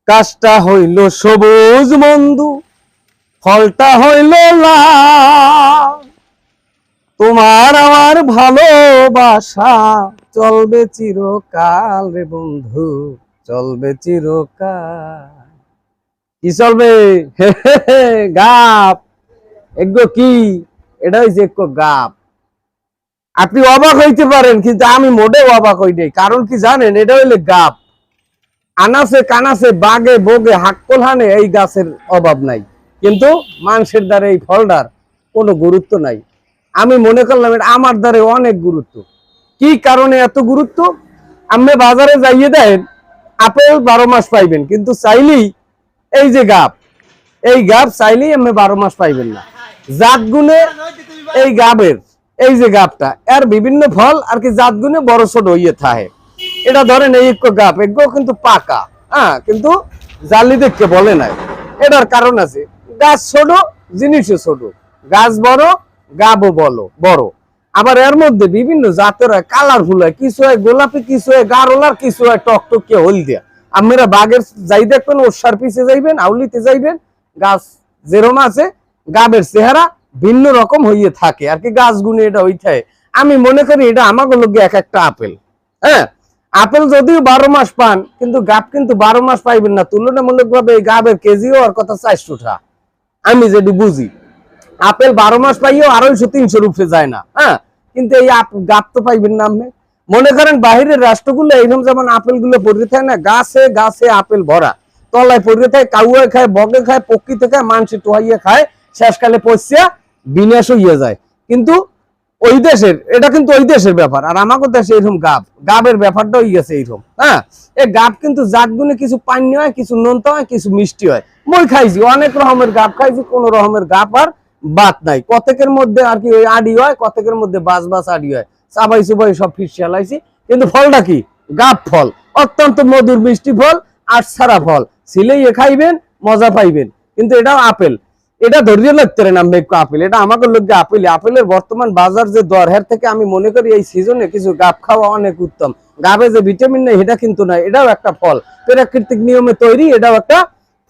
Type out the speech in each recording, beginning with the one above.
গাছটা হইল সবুজ বন্ধু, ফলটা হইল লাল। তোমার আমার ভালোবাসা চলবে চিরকাল রে বন্ধু, চলবে চিরকাল। কি চলবে? গাপ। এগো কি? এটা হইছে একটু গাপ। আপনি অবাক হইতে পারেন, কিন্তু আমি মোটেও অবাক হই নাই। কারণ কি জানেন? এটা হইলে গাপ। আনাসে কানাসে বাগে বগে হাক্কল হানে এই গাছের অভাব নাই, কিন্তু মানুষের দ্বারা এই ফলটার কোনো গুরুত্ব নাই। আমি মনে করলাম এটা আমার দ্বারা অনেক গুরুত্ব। কি কারণে এত গুরুত্ব? আপনি বাজারে যাইয়ে দেন আপেল 12 মাস পাইবেন, কিন্তু চাইলেই এই যে গাব, এই গাব চাইলেই আপনি 12 মাস পাইবেন না। জাত গুণে এই গাবের, এই যে গাবটা এর বিভিন্ন ফল আর কি জাত গুণে বড় ছোট হইয়ে থাকে। এটা ধরেন এই এক গাব, এগো কিন্তু পাকা, হ্যাঁ, কিন্তু জালি দেখতে বলে নাই। এটার কারণ আছে, গাছ ছোট, জিনিসও ছোট। গাছ বড়, গাবও বড়। আবার এর মধ্যে বিভিন্ন জাতের হয়, কালারফুল হয়, কিছু হয় গোলাপি, কিছু হয় গাঢ়লার, কিছু হয় টকটকিয়ে হলদিয়া। আপনারা বাগের যাই দেখবেন, ওরসার পিছে যাইবেন, আউলিতে যাইবেন, গাছ যেরকম আছে গাবের চেহারা ভিন্ন রকম হইয়ে থাকে আর কি। গাছ গুনে এটা হইতে, আমি মনে করি এটা আমাকে লোকে এক একটা আপেল। হ্যাঁ, আপেল যদিও 12 মাস পান, কিন্তু গাব কিন্তু 12 মাস পাইবেন না। তুলনামূলক ভাবে এই গাবের কেজিও আর কথা 400 টাকা, আমি যেটি বুঝি। আপেল 12 মাস পাইও 250-300 রুপে যায় না। হ্যাঁ, কিন্তু এই গাব তো পাইবেন না আপনি। মনে করেন বাহিরের রাষ্ট্রগুলো এইরকম যেমন আপেল গুলো পড়ে থাকে না, গাছে গাছে আপেল ভরা, তলায় পড়ে থাকে, কাউয়া খায়, বগে খায়, পক্ষিতে খায়, মানুষ টোহাইয়া খায়, শেষকালে পচিয়া বিনাশ হইয়া যায়। কিন্তু ওই দেশের, এটা কিন্তু ওই দেশের ব্যাপার। আর আমাদের দেশে এরকম গাবের ব্যাপারটা হয়ে গেছে এইরকম। হ্যাঁ, এই গাব কিন্তু জাত গুণে কিছু পানি হয়, কিছু নোনতা হয়, কিছু মিষ্টি হয়। মই খাইছি অনেক রকমের গাব খাইছি, কোন রকমের গাব আর বাত নাই। কতকের মধ্যে আর কি ওই আডি হয়, কতকের মধ্যে বাস আডি হয়, চাবাই চুবাই সব ফিস চালাইছি। কিন্তু ফলটা কি? গাব ফল, অত্যন্ত মধুর মিষ্টি ফল, আর ছাড়া ফল। ছিলেই খাইবেন, মজা পাইবেন। কিন্তু এটাও আপেল, এটা ধরিয়ে লাগতে না আপেল, এটা আমাকে লোক আপেল। আপেলের বর্তমান বাজার যে দর, হের থেকে আমি মনে করি এই সিজনে কিছু গাব খাওয়া অনেক উত্তম। গাবে যে ভিটামিন নেই এটা কিন্তু নাই, এটাও একটা ফল, প্রাকৃতিক নিয়মে তৈরি, এটাও একটা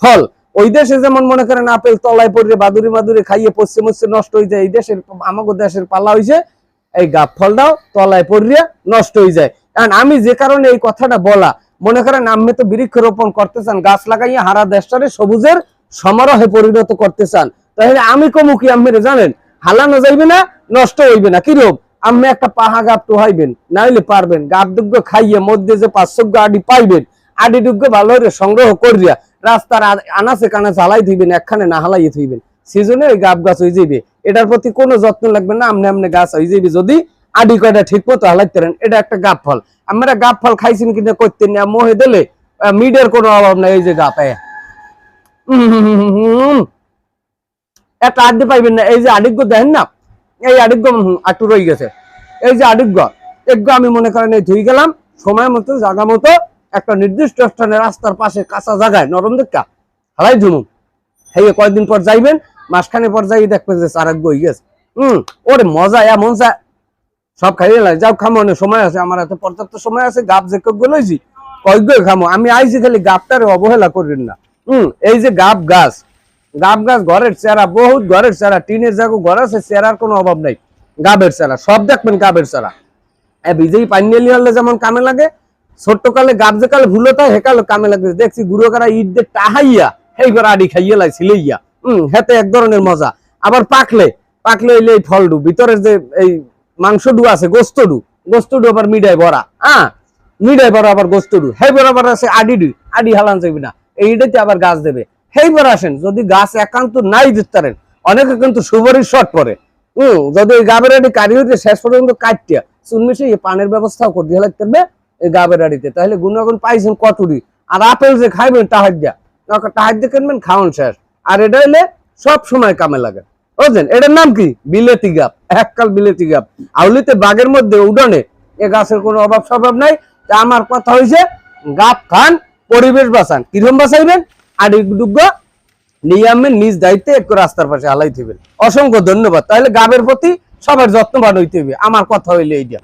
ফল। ওই দেশে যেমন মনে করেন আপেল তলায় পড়ে বাদুরি মাদুরি খাইয়ে পশ্চিম নষ্ট হয়ে যায়, এই দেশের আমাকে দেশের পালা হয়েছে এই গাব ফলটাও তলায় পড়িয়ে নষ্ট হয়ে যায়। কারণ আমি যে কারণে এই কথাটা বলা, মনে করেন আপনি তো বৃক্ষরোপণ করতে চান, গাছ লাগাইয়া হারা দেশটারে সবুজের সমারোহে পরিণত করতে চান, তাহলে আমি কমু কি আপনি জানেন? হালানো যাইবে না, নষ্ট হইবে না। কিরকম? আপনি একটা পাহা গাব টোহাইবেন, না হইলে পারবেন গাব দুগ্গ খাইয়ে মধ্যে যে 500 আডি পাইবেন, আডি দুগ্গ ভালো করে সংগ্রহ করিয়া রাস্তার আনাচে কানাচে হালাই থইবেন, একখানে না হালাইয়ে থইবেন। সিজনে ওই গাব গাছ হয়ে যাবে, এটার প্রতি কোনো যত্ন লাগবে না, আমনে আমনে গাছ হয়ে যাবে যদি আডি কয়টা ঠিক মতো হালাইতে পারেন। এটা একটা গাব ফল। আমরা গাব ফল খাইছেন কিনা করতেন না, মোহে দিলে মিডের কোনো অভাব নাই। এই যে গাব একটা আড্ডি পাইবেন না। এই যে আডিগ্য দেখেন না, এই আডিগ্য আটু রয়ে গেছে। এই যে আডিগ্য এগ্য আমি মনে করেন এই ধুই গেলাম সময় মতো, জায়গা মতো, একটা নির্দিষ্ট স্থানে রাস্তার পাশে কাঁচা জায়গায় নরম দেখা হালাই ধুমুন। এই কয়েকদিন পর যাইবেন, মাসখানে পর যাই দেখবেন যে চারাগ্য হয়ে গেছে। ওরে মজা, এমন চা সব খাইয়ে লাগে। যাও খামো, অনেক সময় আছে, আমার এত পর্যাপ্ত সময় আছে। গাব যে কয়েক লইছি কয়েক খামো। আমি আইছি খালি গাবটারে অবহেলা করেন না। এই যে গাব গাছ ঘরের চেহারা, বহুত ঘরের চেহারা, টিনের জায়গা ঘর আছে, চেহারার কোনো অভাব নাই। গাবের চেহারা সব দেখবেন, গাবের চেহারা বিজয়ী পাইনিয়ালি হলে যেমন কামে লাগে, ছোট্ট কালে গাব যে কালে ভুলো তাই হেকালে কামে লাগে। দেখছি গুড়ো কারা ঈদ দিয়ে টাহাইয়া সেই করে আডি খাইয়ে লাই ছিলাইয়া, হেতে এক ধরনের মজা। আবার পাকলে হইলে এই ফলডু ভিতরের যে এই মাংসডু আছে, গোস্তডু আবার মিডাই ভরা, মিডাই ভরা আবার গোস্তডু, সেই বরাবর আছে আডি হালান যাবি না, এইটাতে আবার গাছ দেবে। সেইবার আসেন যদি গাছ একান্ত নাই দিতে পারেন, অনেকে কিন্তু সুবরির শট পরে। যদি ওই গাবের আডি কারি হইতে শেষ পর্যন্ত কাটিয়া চুনমিশে পানের ব্যবস্থাও করে দিয়ে লাগতে হবে এই গাবের আডিতে, তাহলে গুণাগুণ পাইছেন কটুরি। আর আপেল যে খাইবেন টাহার দিয়ে কিনবেন, খাওয়ান শেষ। আর এটা হইলে সব সময় কামে লাগে, বুঝলেন? এটার নাম কি? বিলেতি গাব, এককাল বিলেতি গাব। আউলিতে বাগের মধ্যে উডনে এ গাছের কোনো অভাব স্বভাব নাই। আমার কথা হয়েছে গাব খান, পরিবেশ বাঁচান। কিরকম বাঁচাইবেন? আডি ডুগ্গ নিয়ামের নিজ দায়িত্বে একটু রাস্তার পাশে হালাই থইবেন। অসংখ্য ধন্যবাদ। তাহলে গাবের প্রতি সবার যত্নবান হইতে হবে, আমার কথা হইলে এইটা।